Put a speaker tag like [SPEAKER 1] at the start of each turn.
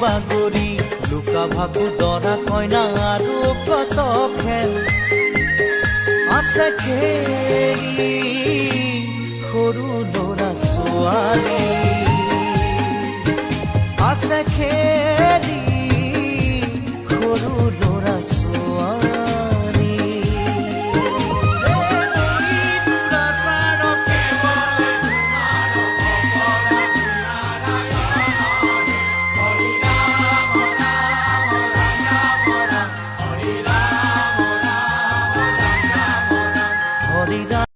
[SPEAKER 1] বাগৰি লুকা ভাকু দৰা কইনা আৰু কত খেল আছে খেলি সৰু ল'ৰা ছোৱালী আছে খেলি সৰু ল'ৰা ছোৱালী হৰি ৰাম